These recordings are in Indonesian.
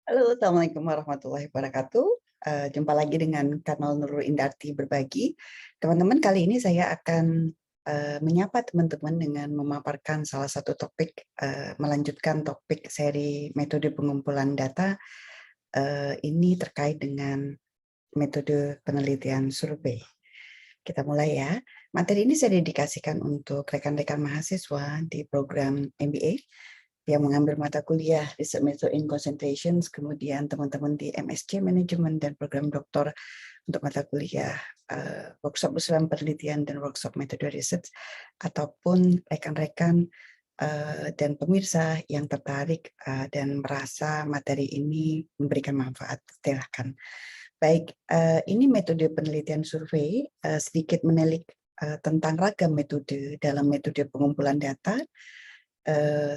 Halo, Assalamualaikum warahmatullahi wabarakatuh. Jumpa lagi dengan Kanal Nurul Indarti Berbagi. Teman-teman, kali ini saya akan menyapa teman-teman dengan memaparkan salah satu topik, melanjutkan topik seri metode pengumpulan data. Ini terkait dengan metode penelitian survei. Kita mulai ya. Materi ini saya dedikasikan untuk rekan-rekan mahasiswa di program MBA yang mengambil mata kuliah Research Method in Concentrations, kemudian teman-teman di MSc Management dan program doktor untuk mata kuliah workshop usulan penelitian dan workshop metode research, ataupun rekan-rekan dan pemirsa yang tertarik dan merasa materi ini memberikan manfaat. Silahkan. Baik, ini metode penelitian survei, sedikit menilik tentang ragam metode dalam metode pengumpulan data.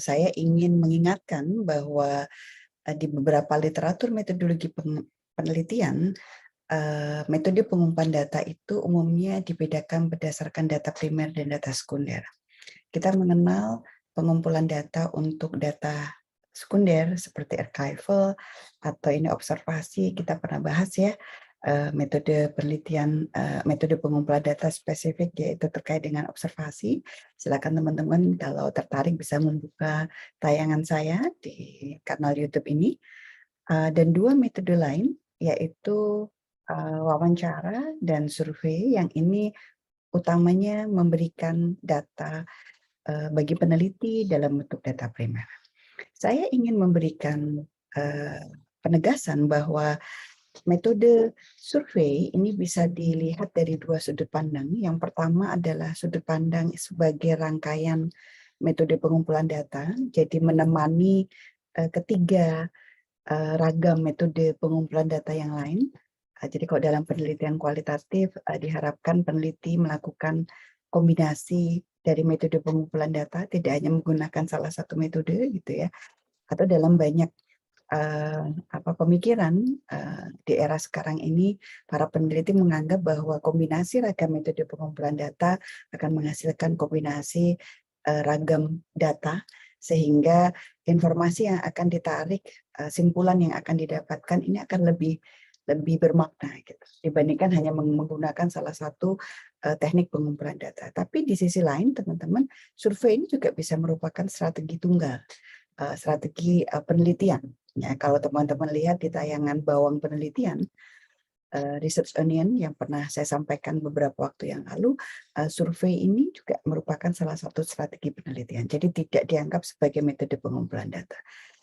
Saya ingin mengingatkan bahwa di beberapa literatur metodologi penelitian, metode pengumpulan data itu umumnya dibedakan berdasarkan data primer dan data sekunder. Kita mengenal pengumpulan data untuk data sekunder seperti archival atau ini observasi, kita pernah bahas ya, metode penelitian, metode pengumpulan data spesifik yaitu terkait dengan observasi. Silakan teman-teman kalau tertarik bisa membuka tayangan saya di kanal YouTube ini. Dan dua metode lain yaitu wawancara dan survei, yang ini utamanya memberikan data bagi peneliti dalam bentuk data primer. Saya ingin memberikan penegasan bahwa metode survei ini bisa dilihat dari dua sudut pandang. Yang pertama adalah sudut pandang sebagai rangkaian metode pengumpulan data, jadi menemani ketiga ragam metode pengumpulan data yang lain. Jadi kalau dalam penelitian kualitatif diharapkan peneliti melakukan kombinasi dari metode pengumpulan data, tidak hanya menggunakan salah satu metode gitu ya, atau dalam banyak pemikiran di era sekarang ini, para peneliti menganggap bahwa kombinasi ragam metode pengumpulan data akan menghasilkan kombinasi ragam data, sehingga informasi yang akan ditarik, simpulan yang akan didapatkan ini akan lebih bermakna gitu, dibandingkan hanya menggunakan salah satu teknik pengumpulan data. Tapi di sisi lain, teman-teman, survei ini juga bisa merupakan strategi tunggal, strategi penelitian. Ya, kalau teman-teman lihat di tayangan Bawang Penelitian, Research Onion yang pernah saya sampaikan beberapa waktu yang lalu, survei ini juga merupakan salah satu strategi penelitian. Jadi tidak dianggap sebagai metode pengumpulan data.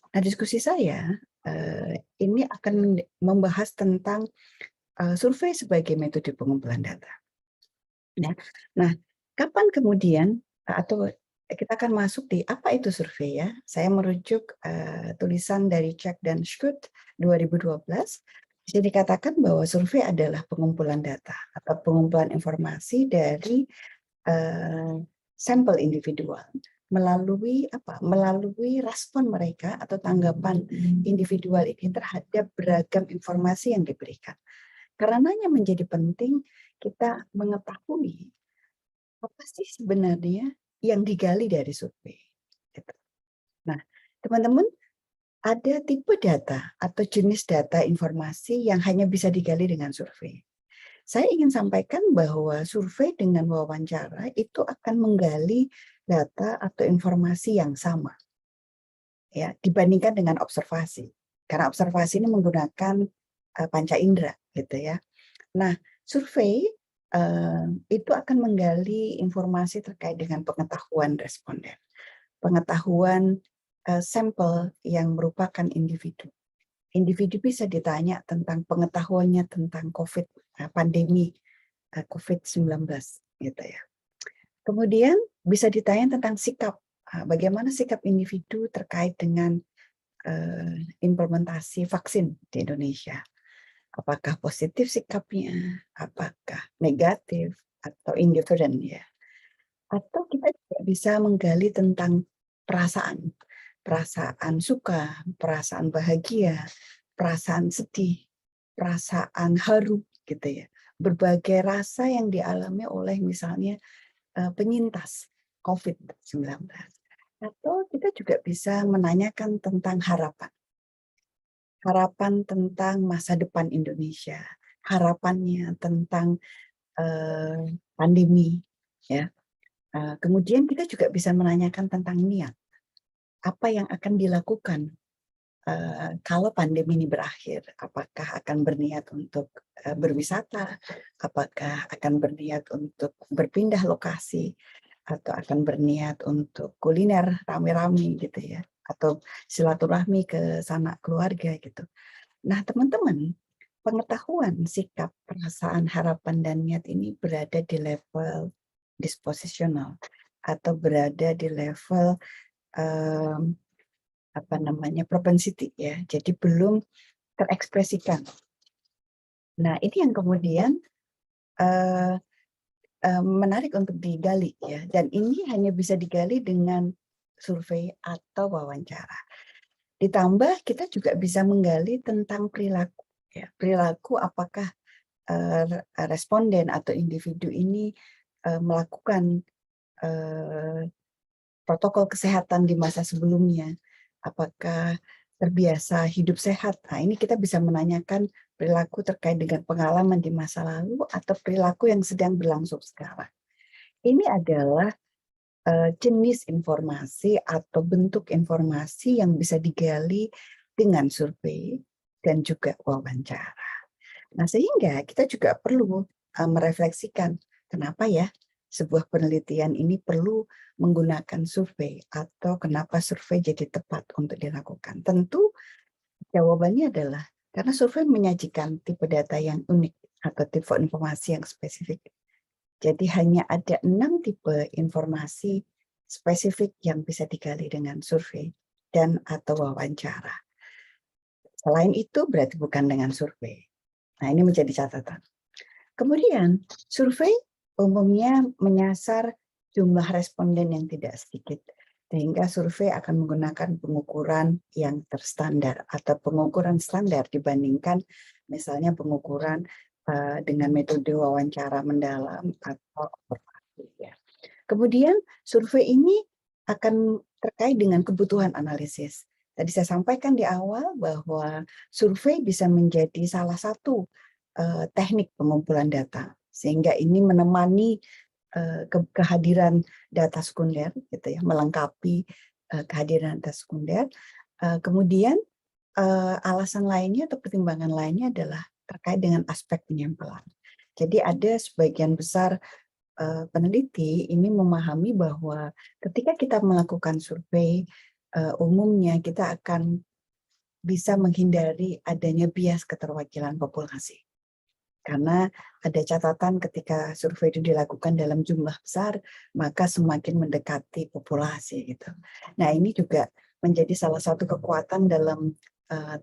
Nah, diskusi saya ini akan membahas tentang survei sebagai metode pengumpulan data. Ya. Nah, kapan kemudian atau kita akan masuk di apa itu survei ya? Saya merujuk tulisan dari Chuck dan Schut 2012. Bisa dikatakan bahwa survei adalah pengumpulan data atau pengumpulan informasi dari sampel individual melalui apa? Melalui respon mereka atau tanggapan individual ini terhadap beragam informasi yang diberikan. Karenanya menjadi penting kita mengetahui apa sih sebenarnya yang digali dari survei. Gitu. Nah, teman-teman, ada tipe data atau jenis data informasi yang hanya bisa digali dengan survei. Saya ingin sampaikan bahwa survei dengan wawancara itu akan menggali data atau informasi yang sama, ya, dibandingkan dengan observasi. Karena observasi ini menggunakan panca indera, gitu ya. Nah, survei itu akan menggali informasi terkait dengan pengetahuan responden, pengetahuan sampel yang merupakan individu. Individu bisa ditanya tentang pengetahuannya tentang pandemi COVID-19, gitu ya. Kemudian bisa ditanya tentang sikap, bagaimana sikap individu terkait dengan implementasi vaksin di Indonesia. Apakah positif sikapnya, apakah negatif, atau indifferent ya. Atau kita juga bisa menggali tentang perasaan, perasaan suka, perasaan bahagia, perasaan sedih, perasaan haru gitu ya. Berbagai rasa yang dialami oleh misalnya penyintas COVID-19. Atau kita juga bisa menanyakan tentang harapan. harapan tentang masa depan Indonesia, harapannya tentang pandemi, ya. Kemudian kita juga bisa menanyakan tentang niat, apa yang akan dilakukan kalau pandemi ini berakhir. Apakah akan berniat untuk berwisata, apakah akan berniat untuk berpindah lokasi, atau akan berniat untuk kuliner rame-rame gitu ya, atau silaturahmi ke sanak keluarga gitu. Nah, teman-teman, pengetahuan, sikap, perasaan, harapan, dan niat ini berada di level dispositional atau berada di level em, apa namanya propensity ya. Jadi belum terekspresikan. Nah, ini yang kemudian eh, menarik untuk digali ya. Dan ini hanya bisa digali dengan survei atau wawancara. Ditambah kita juga bisa menggali tentang perilaku ya. Perilaku apakah responden atau individu ini melakukan protokol kesehatan di masa sebelumnya, apakah terbiasa hidup sehat. Nah, ini kita bisa menanyakan perilaku terkait dengan pengalaman di masa lalu atau perilaku yang sedang berlangsung sekarang. Ini adalah jenis informasi atau bentuk informasi yang bisa digali dengan survei dan juga wawancara. Nah, sehingga kita juga perlu merefleksikan kenapa ya sebuah penelitian ini perlu menggunakan survei atau kenapa survei jadi tepat untuk dilakukan. Tentu jawabannya adalah karena survei menyajikan tipe data yang unik atau tipe informasi yang spesifik. Jadi hanya ada 6 tipe informasi spesifik yang bisa digali dengan survei dan atau wawancara. Selain itu berarti bukan dengan survei. Nah, ini menjadi catatan. Kemudian, survei umumnya menyasar jumlah responden yang tidak sedikit, sehingga survei akan menggunakan pengukuran yang terstandar atau pengukuran standar dibandingkan misalnya pengukuran dengan metode wawancara mendalam atau observasi. Ya. Kemudian, survei ini akan terkait dengan kebutuhan analisis. Tadi saya sampaikan di awal bahwa survei bisa menjadi salah satu teknik pengumpulan data, sehingga ini menemani kehadiran data sekunder, gitu ya, melengkapi kehadiran data sekunder. Kemudian alasan lainnya atau pertimbangan lainnya adalah terkait dengan aspek penyampelan. Jadi ada sebagian besar peneliti ini memahami bahwa ketika kita melakukan survei, umumnya kita akan bisa menghindari adanya bias keterwakilan populasi. Karena ada catatan ketika survei itu dilakukan dalam jumlah besar, maka semakin mendekati populasi gitu. Nah, ini juga menjadi salah satu kekuatan dalam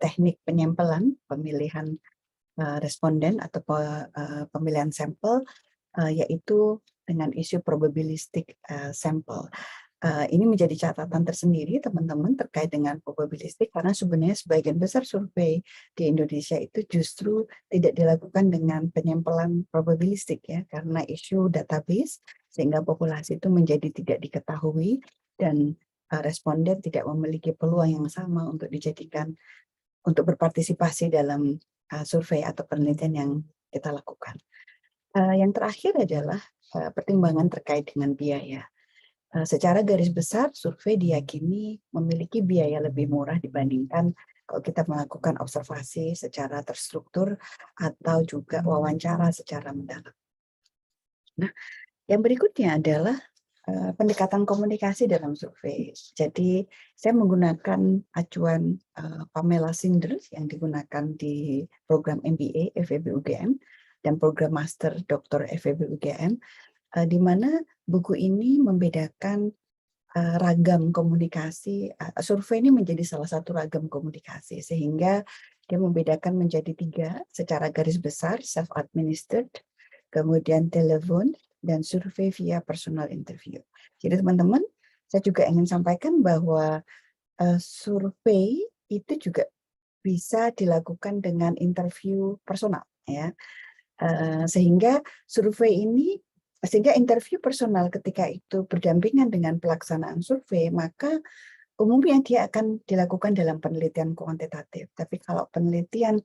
teknik penyampelan, pemilihan responden atau pemilihan sampel, yaitu dengan isu probabilistik sampel. Ini menjadi catatan tersendiri teman-teman terkait dengan probabilistik karena sebenarnya sebagian besar survei di Indonesia itu justru tidak dilakukan dengan penyampelan probabilistik ya karena isu database sehingga populasi itu menjadi tidak diketahui dan responden tidak memiliki peluang yang sama untuk dijadikan untuk berpartisipasi dalam survei atau penelitian yang kita lakukan. Yang terakhir adalah pertimbangan terkait dengan biaya. Secara garis besar, survei diyakini memiliki biaya lebih murah dibandingkan kalau kita melakukan observasi secara terstruktur atau juga wawancara secara mendalam. Nah, yang berikutnya adalah pendekatan komunikasi dalam survei. Jadi, saya menggunakan acuan Pamela Sinders yang digunakan di program MBA FEB UGM dan program Master Dr. FEB UGM, di mana buku ini membedakan ragam komunikasi. Survei ini menjadi salah satu ragam komunikasi, sehingga dia membedakan menjadi 3 secara garis besar, self-administered, kemudian telepon, dan survei via personal interview. Jadi teman-teman, saya juga ingin sampaikan bahwa survei itu juga bisa dilakukan dengan interview personal, ya. Sehingga interview personal ketika itu berdampingan dengan pelaksanaan survei, maka umumnya dia akan dilakukan dalam penelitian kuantitatif. Tapi kalau penelitian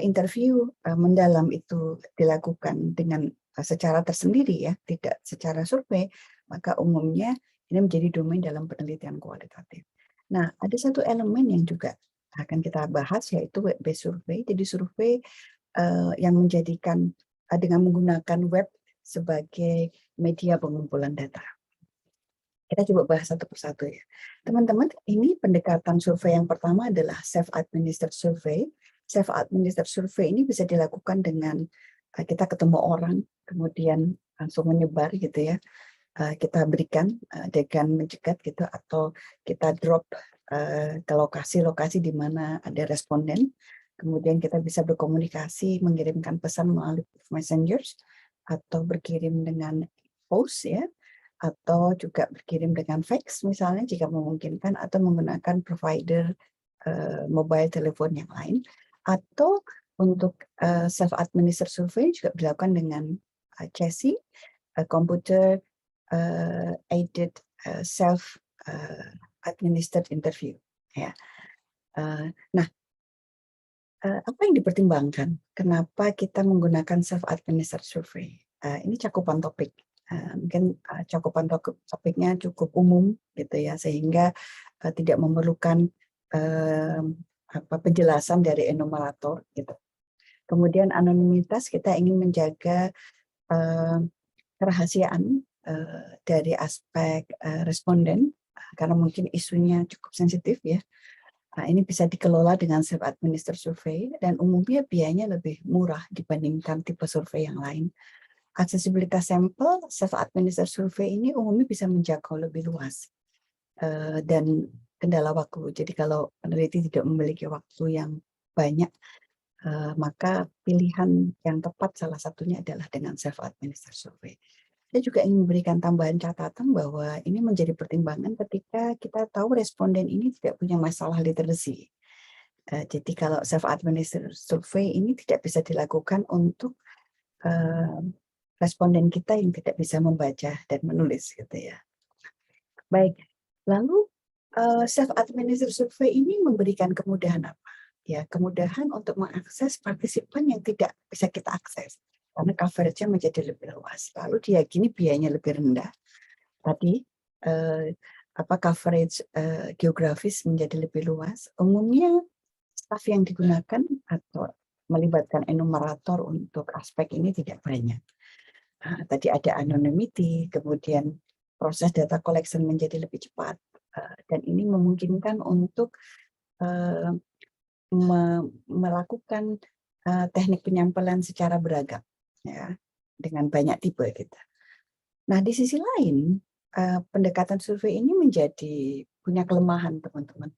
interview mendalam itu dilakukan dengan secara tersendiri ya, tidak secara survei, maka umumnya ini menjadi domain dalam penelitian kualitatif. Nah, ada satu elemen yang juga akan kita bahas yaitu web-based survey. Jadi survei yang menjadikan dengan menggunakan web sebagai media pengumpulan data. Kita coba bahas satu persatu ya. Teman-teman, ini pendekatan survei yang pertama adalah self-administered survey. Self-administered survey ini bisa dilakukan dengan kita ketemu orang, kemudian langsung menyebar gitu ya. Kita berikan dengan mencegat gitu, atau kita drop ke lokasi-lokasi di mana ada responden. Kemudian kita bisa berkomunikasi, mengirimkan pesan melalui messengers, atau berkirim dengan post ya, atau juga berkirim dengan fax misalnya jika memungkinkan, atau menggunakan provider mobile telepon yang lain, atau untuk self-administered survey juga dilakukan dengan CHASI, computer aided self administered interview ya. Nah, apa yang dipertimbangkan? Kenapa kita menggunakan self administered survey? Ini cakupan topik. Mungkin cakupan topiknya cukup umum gitu ya, sehingga tidak memerlukan penjelasan dari enumerator gitu. Kemudian anonimitas, kita ingin menjaga kerahasiaan dari aspek responden karena mungkin isunya cukup sensitif ya. Nah, ini bisa dikelola dengan self-administered survey dan umumnya biayanya lebih murah dibandingkan tipe survei yang lain. Aksesibilitas sampel self-administered survey ini umumnya bisa menjangkau lebih luas dan kendala waktu. Jadi kalau peneliti tidak memiliki waktu yang banyak, maka pilihan yang tepat salah satunya adalah dengan self-administered survey. Saya juga ingin memberikan tambahan catatan bahwa ini menjadi pertimbangan ketika kita tahu responden ini tidak punya masalah literacy. Jadi kalau self-administered survey ini tidak bisa dilakukan untuk responden kita yang tidak bisa membaca dan menulis gitu ya. Baik, lalu self-administered survey ini memberikan kemudahan apa? Ya, kemudahan untuk mengakses partisipan yang tidak bisa kita akses karena coverage-nya menjadi lebih luas. Lalu diyakini biayanya lebih rendah. Tadi coverage geografis menjadi lebih luas. Umumnya staff yang digunakan atau melibatkan enumerator untuk aspek ini tidak banyak. Tadi ada anonymity, kemudian proses data collection menjadi lebih cepat, dan ini memungkinkan untuk melakukan teknik penyampaian secara beragam ya, dengan banyak tipe gitu. Nah, di sisi lain pendekatan survei ini punya kelemahan teman-teman,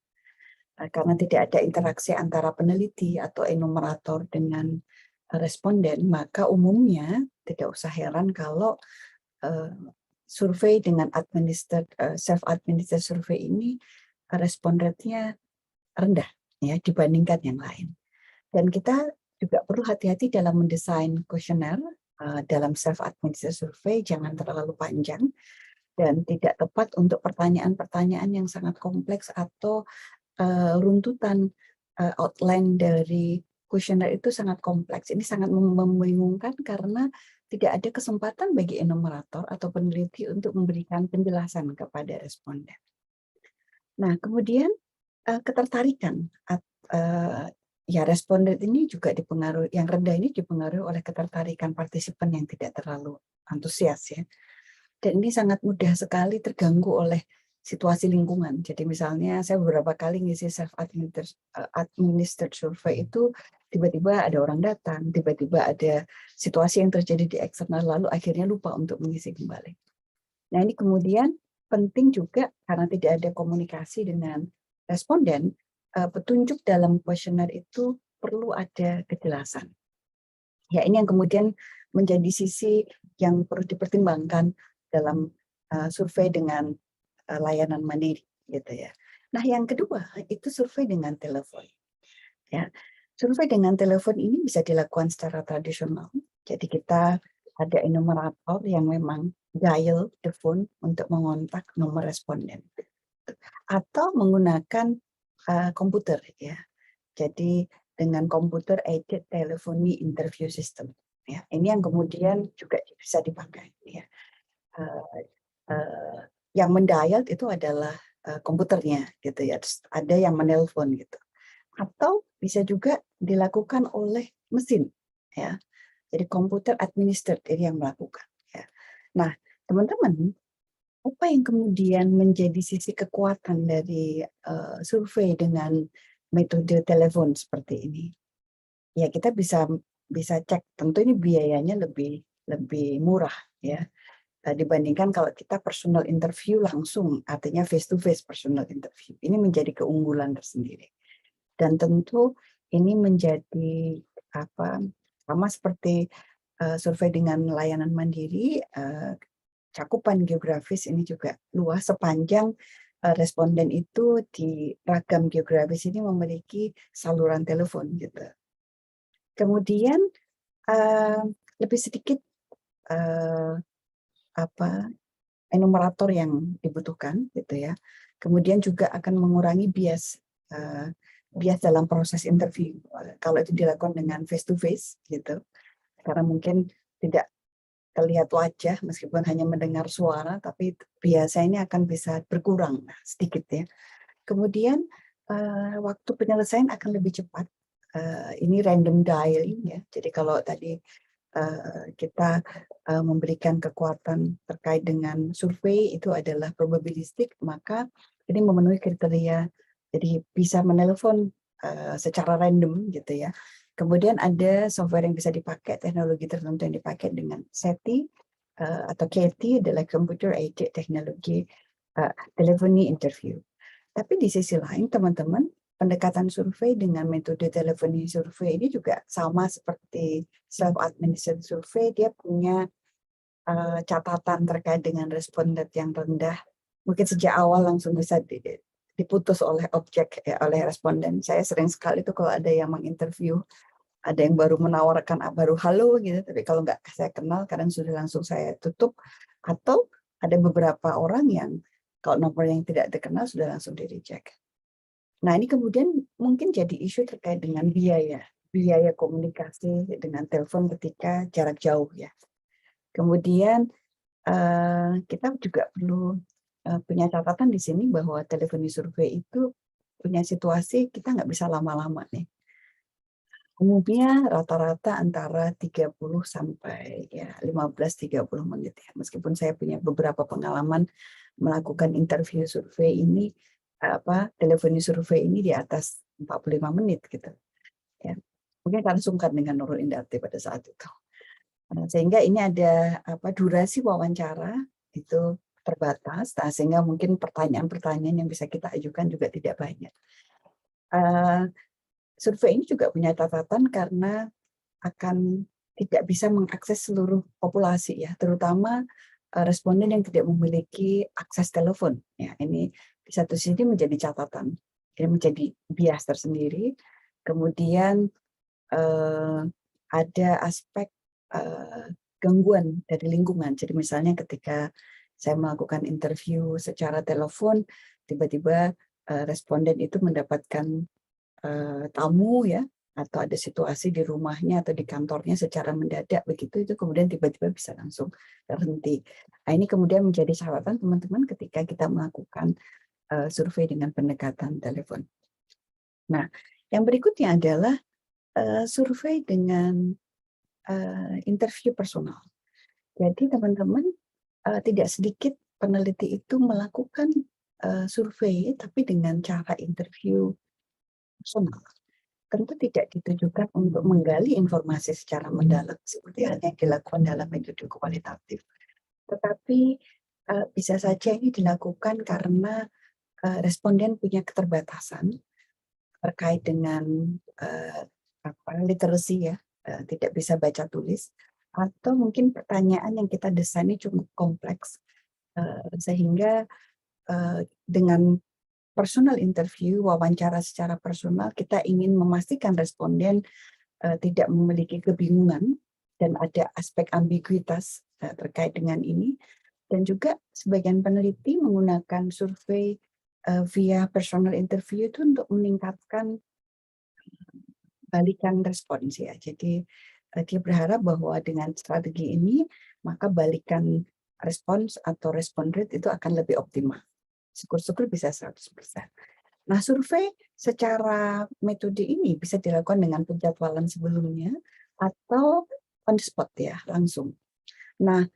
karena tidak ada interaksi antara peneliti atau enumerator dengan responden, maka umumnya tidak usah heran kalau survei dengan self-administered survey ini respon rate-nya rendah ya dibandingkan yang lain. Dan kita juga perlu hati-hati dalam mendesain kuesioner dalam self-administered survey, jangan terlalu panjang dan tidak tepat untuk pertanyaan-pertanyaan yang sangat kompleks atau runtutan outline dari kuesioner itu sangat kompleks. Ini sangat membingungkan karena tidak ada kesempatan bagi enumerator atau peneliti untuk memberikan penjelasan kepada responden. Nah, kemudian ketertarikan ya responden ini juga dipengaruhi, yang rendah ini dipengaruhi oleh ketertarikan partisipan yang tidak terlalu antusias ya. Dan ini sangat mudah sekali terganggu oleh situasi lingkungan. Jadi misalnya saya beberapa kali ngisi self-administered survey itu tiba-tiba ada orang datang, tiba-tiba ada situasi yang terjadi di eksternal, lalu akhirnya lupa untuk mengisi kembali. Nah, ini kemudian penting juga karena tidak ada komunikasi dengan responden, petunjuk dalam kuesioner itu perlu ada kejelasan. Ya, ini yang kemudian menjadi sisi yang perlu dipertimbangkan dalam survei dengan layanan mandiri gitu ya. Nah, yang kedua itu survei dengan telepon. Ya, survei dengan telepon ini bisa dilakukan secara tradisional. Jadi kita ada enumerator yang memang dial the phone untuk mengontak nomor responden. atau menggunakan komputer ya. Jadi dengan komputer aided telephony interview system ya. Ini yang kemudian juga bisa dipakai ya. Yang mendial itu adalah komputernya gitu ya. Terus ada yang menelpon gitu. Atau bisa juga dilakukan oleh mesin ya. Jadi komputer administered ini yang melakukan ya. Nah, teman-teman, apa yang kemudian menjadi sisi kekuatan dari survei dengan metode telepon seperti ini? Ya, kita bisa cek, tentu ini biayanya lebih murah ya dibandingkan kalau kita personal interview langsung, artinya face to face personal interview. Ini menjadi keunggulan tersendiri. Dan tentu ini menjadi sama seperti survei dengan layanan mandiri, cakupan geografis ini juga luas sepanjang responden itu di ragam geografis ini memiliki saluran telepon gitu. Kemudian lebih sedikit enumerator yang dibutuhkan gitu ya. Kemudian juga akan mengurangi bias dalam proses interview kalau itu dilakukan dengan face to face gitu. Karena mungkin tidak terlihat wajah meskipun hanya mendengar suara, tapi biasanya akan bisa berkurang sedikit ya. Kemudian waktu penyelesaian akan lebih cepat. Ini random dialing ya. Jadi kalau tadi kita memberikan kekuatan terkait dengan survei itu adalah probabilistik, maka ini memenuhi kriteria. Jadi bisa menelpon secara random gitu ya. Kemudian ada software yang bisa dipakai, teknologi tertentu yang dipakai dengan SETI atau KT adalah Computer Aided Technology Telephony Interview. Tapi di sisi lain, teman-teman, pendekatan survei dengan metode teleponi survei ini juga sama seperti self-administered survei, dia punya catatan terkait dengan responden yang rendah. Mungkin sejak awal langsung bisa diputus oleh objek, oleh responden. Saya sering sekali tuh kalau ada yang menginterview, ada yang baru menawarkan baru halo gitu, tapi kalau nggak saya kenal kadang sudah langsung saya tutup. Atau ada beberapa orang yang kalau nomor yang tidak dikenal sudah langsung di-reject. Nah, ini kemudian mungkin jadi isu terkait dengan biaya komunikasi dengan telepon ketika jarak jauh ya. Kemudian kita juga perlu punya catatan di sini bahwa teleponi survei itu punya situasi kita nggak bisa lama-lama nih. Umumnya rata-rata antara 30 sampai 15-30 menit ya. Meskipun saya punya beberapa pengalaman melakukan interview survei ini, teleponi survei ini di atas 45 menit gitu. Ya. Mungkin karena sungkan dengan Nurul Indarti pada saat itu. Sehingga ini ada durasi wawancara itu terbatas, sehingga mungkin pertanyaan-pertanyaan yang bisa kita ajukan juga tidak banyak. Survei ini juga punya catatan karena akan tidak bisa mengakses seluruh populasi ya, terutama responden yang tidak memiliki akses telepon. Ya, ini di satu sisi menjadi catatan, ini menjadi bias tersendiri. Kemudian ada aspek gangguan dari lingkungan. Jadi misalnya ketika saya melakukan interview secara telepon, tiba-tiba responden itu mendapatkan tamu ya, atau ada situasi di rumahnya atau di kantornya secara mendadak begitu, itu kemudian tiba-tiba bisa langsung terhenti. Nah, ini kemudian menjadi catatan teman-teman ketika kita melakukan survei dengan pendekatan telepon. Nah, yang berikutnya adalah survei dengan interview personal. Jadi teman-teman, tidak sedikit peneliti itu melakukan survei tapi dengan cara interview personal. Tentu tidak ditujukan untuk menggali informasi secara mendalam seperti yang dilakukan dalam metode kualitatif. Tetapi bisa saja ini dilakukan karena responden punya keterbatasan terkait dengan literasi ya, tidak bisa baca tulis, atau mungkin pertanyaan yang kita desain ini cukup kompleks sehingga dengan personal interview, wawancara secara personal, kita ingin memastikan responden tidak memiliki kebingungan dan ada aspek ambiguitas terkait dengan ini. Dan juga sebagian peneliti menggunakan survei via personal interview itu untuk meningkatkan balikan respons ya. Jadi dia berharap bahwa dengan strategi ini maka balikan respons atau respon rate itu akan lebih optimal. Syukur-syukur bisa 100%. Nah, survei secara metode ini bisa dilakukan dengan penjadwalan sebelumnya atau on the spot ya, langsung. Nah,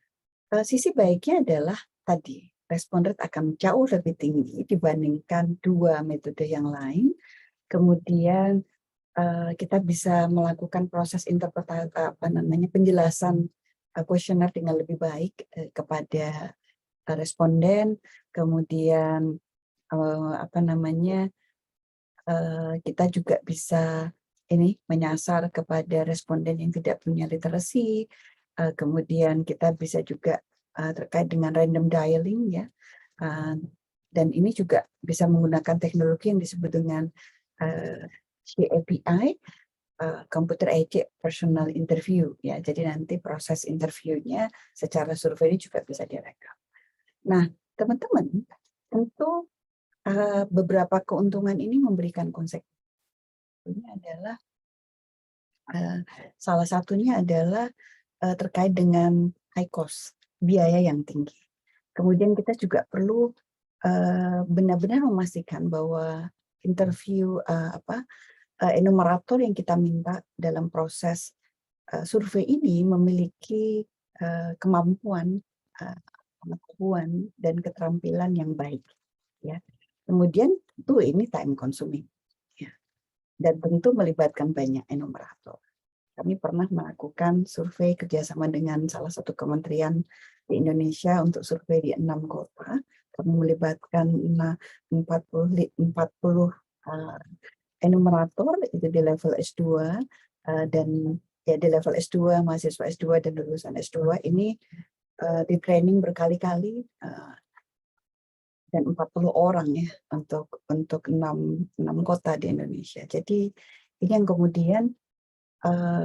sisi baiknya adalah tadi, respon rate akan jauh lebih tinggi dibandingkan dua metode yang lain. Kemudian kita bisa melakukan proses interpretasi penjelasan kuesioner dengan lebih baik kepada responden, kemudian kita juga bisa menyasar kepada responden yang tidak punya literasi, kemudian kita bisa juga terkait dengan random dialing ya, dan ini juga bisa menggunakan teknologi yang disebut dengan CAPI, Computer Aided Personal Interview ya. Jadi nanti proses interviewnya secara survei ini juga bisa direkam. Nah, teman-teman, tentu beberapa keuntungan ini memberikan konsekuensi. Ini adalah salah satunya adalah terkait dengan high cost, biaya yang tinggi. Kemudian kita juga perlu benar-benar memastikan bahwa interview enumerator yang kita minta dalam proses survei ini memiliki kemampuan, pengetahuan dan keterampilan yang baik. Ya, kemudian tentu ini time consuming, ya, dan tentu melibatkan banyak enumerator. Kami pernah melakukan survei kerjasama dengan salah satu kementerian di Indonesia untuk survei di 6 kota. Kami melibatkan 40 enumerator itu di level S2 dan ya di level S2, mahasiswa S2 dan lulusan S2 ini di training berkali-kali dan 40 orang ya untuk 6 kota di Indonesia. Jadi ini yang kemudian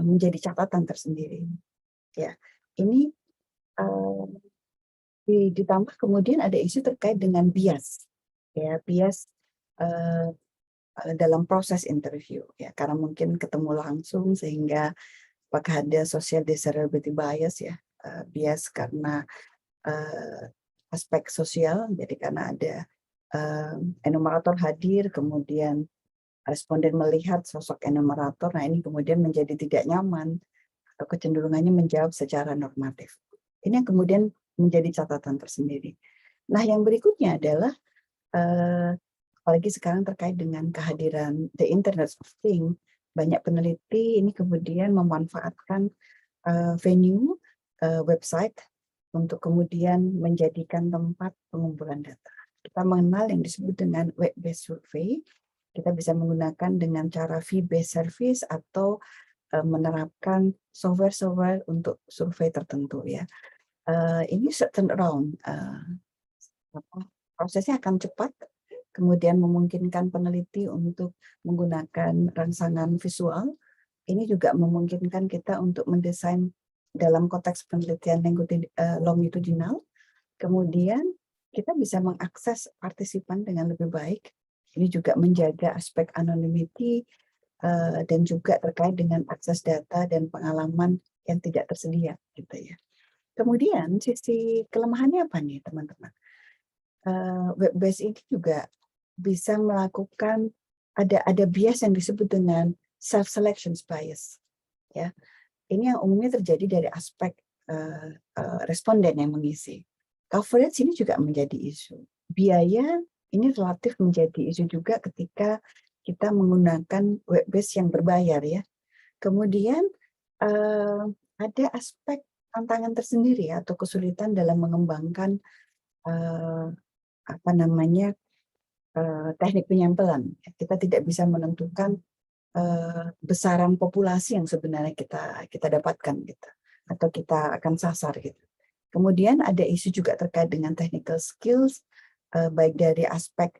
menjadi catatan tersendiri. Ya, ini ditambah kemudian ada isu terkait dengan bias, ya bias dalam proses interview, ya karena mungkin ketemu langsung sehingga apakah ada social desirability bias ya, bias karena aspek sosial, jadi karena ada enumerator hadir, kemudian responden melihat sosok enumerator, nah ini kemudian menjadi tidak nyaman atau kecenderungannya menjawab secara normatif. Ini yang kemudian menjadi catatan tersendiri. Nah, yang berikutnya adalah apalagi sekarang terkait dengan kehadiran the Internet of Things, banyak peneliti ini kemudian memanfaatkan venue, website untuk kemudian menjadikan tempat pengumpulan data. Kita mengenal yang disebut dengan web-based survey. Kita bisa menggunakan dengan cara fee-based service atau menerapkan software-software untuk survei tertentu ya. Ini certain around prosesnya akan cepat, kemudian memungkinkan peneliti untuk menggunakan rangsangan visual. Ini juga memungkinkan kita untuk mendesain dalam konteks penelitian longitudinal. Kemudian kita bisa mengakses partisipan dengan lebih baik. Ini juga menjaga aspek anonymity dan juga terkait dengan akses data dan pengalaman yang tidak tersedia, gitu ya. Kemudian sisi kelemahannya apa nih, teman-teman? Web-based ini juga bisa melakukan ada bias yang disebut dengan self-selection bias, ya. Ini yang umumnya terjadi dari aspek responden yang mengisi. Coverage ini juga menjadi isu. Biaya ini relatif menjadi isu juga ketika kita menggunakan web-based yang berbayar ya. Kemudian ada aspek tantangan tersendiri atau kesulitan dalam mengembangkan teknik penyampelan. Kita tidak bisa menentukan besaran populasi yang sebenarnya kita dapatkan gitu, atau kita akan sasar gitu. Kemudian ada isu juga terkait dengan technical skills, baik dari aspek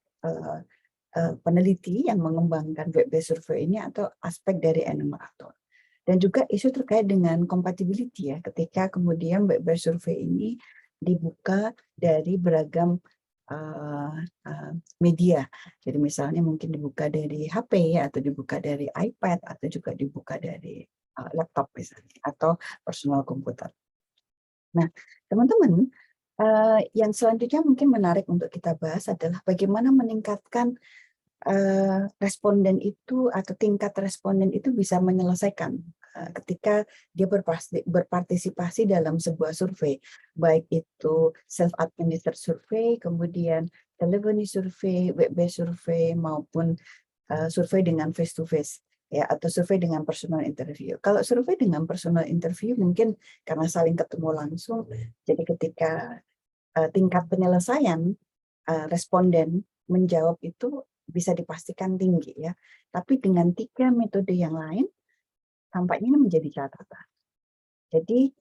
peneliti yang mengembangkan web-based survey ini atau aspek dari enumerator. Dan juga isu terkait dengan compatibility ya, ketika kemudian web-based survey ini dibuka dari beragam eh, eh, media. Jadi misalnya mungkin dibuka dari HP atau dibuka dari iPad atau juga dibuka dari laptop misalnya atau personal komputer. Nah, teman-teman, yang selanjutnya mungkin menarik untuk kita bahas adalah bagaimana meningkatkan responden itu atau tingkat responden itu bisa menyelesaikan ketika dia berpartisipasi dalam sebuah survei, baik itu self-administered survei, kemudian telephony survei, web-based survei, maupun survei dengan face-to-face, ya, atau survei dengan personal interview. Kalau survei dengan personal interview mungkin karena saling ketemu langsung, jadi ketika tingkat penyelesaian responden menjawab itu bisa dipastikan tinggi, ya. Tapi dengan 3 metode yang lain tampaknya ini menjadi catatan. Jadi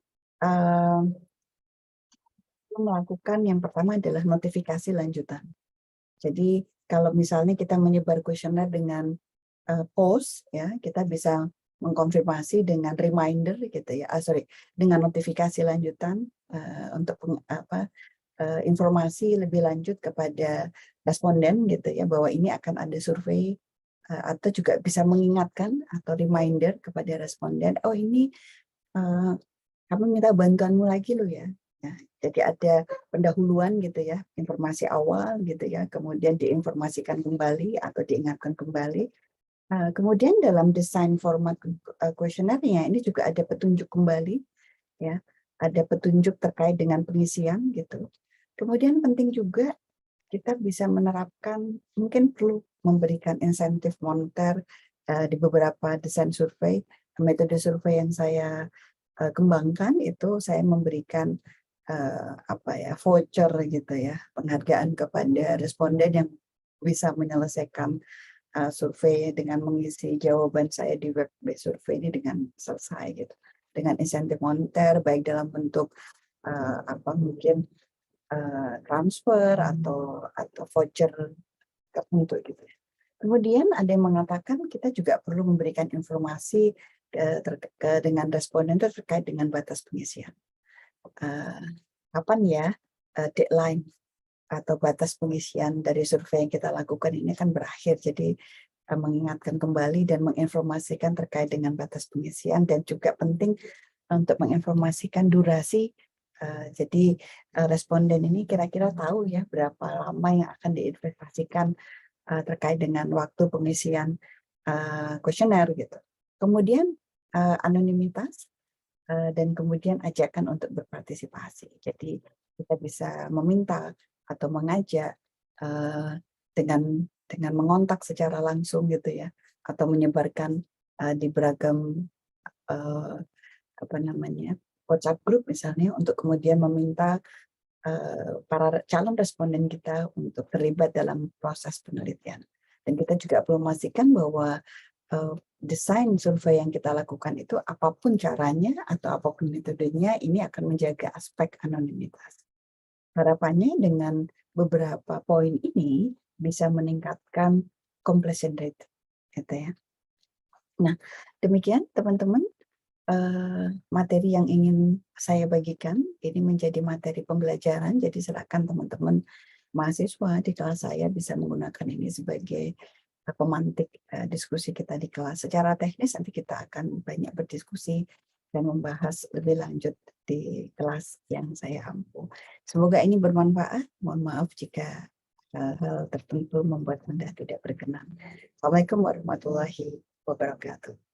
melakukan yang pertama adalah notifikasi lanjutan. Jadi kalau misalnya kita menyebar kuesioner dengan post, ya, kita bisa mengkonfirmasi dengan reminder gitu ya, dengan notifikasi lanjutan untuk informasi lebih lanjut kepada responden gitu ya, bahwa ini akan ada survei, atau juga bisa mengingatkan atau reminder kepada responden, oh ini kami minta bantuanmu lagi loh ya. Nah, jadi ada pendahuluan gitu ya, informasi awal gitu ya, kemudian diinformasikan kembali atau diingatkan kembali. Kemudian dalam desain format kuesionernya ini juga ada petunjuk kembali, ya, ada petunjuk terkait dengan pengisian gitu. Kemudian penting juga kita bisa menerapkan, mungkin perlu memberikan insentif moneter di beberapa desain survei. Metode survei yang saya kembangkan itu saya memberikan voucher gitu ya, penghargaan kepada responden yang bisa menyelesaikan survei dengan mengisi jawaban saya di web based survei ini dengan selesai gitu, dengan insentif moneter baik dalam bentuk mungkin transfer atau voucher tertentu gitu ya. Kemudian ada yang mengatakan kita juga perlu memberikan informasi dengan responden terkait dengan batas pengisian. Kapan ya deadline atau batas pengisian dari survei yang kita lakukan ini akan berakhir. Jadi mengingatkan kembali dan menginformasikan terkait dengan batas pengisian, dan juga penting untuk menginformasikan durasi. Jadi responden ini kira-kira tahu ya berapa lama yang akan diinvestasikan terkait dengan waktu pengisian kuesioner gitu. Kemudian anonimitas dan kemudian ajakan untuk berpartisipasi. Jadi kita bisa meminta atau mengajak dengan mengontak secara langsung gitu ya, atau menyebarkan di beragam WhatsApp group misalnya, untuk kemudian meminta para calon responden kita untuk terlibat dalam proses penelitian. Dan kita juga perlu memastikan bahwa desain survei yang kita lakukan itu apapun caranya atau apapun metodenya, ini akan menjaga aspek anonimitas. Harapannya dengan beberapa poin ini bisa meningkatkan completion rate, gitu ya. Nah, demikian teman-teman materi yang ingin saya bagikan. Ini menjadi materi pembelajaran, jadi silakan teman-teman mahasiswa di kelas saya bisa menggunakan ini sebagai pemantik diskusi kita di kelas. Secara teknis nanti kita akan banyak berdiskusi dan membahas lebih lanjut di kelas yang saya ampu. Semoga ini bermanfaat. Mohon maaf jika hal tertentu membuat Anda tidak berkenan. Assalamualaikum warahmatullahi wabarakatuh.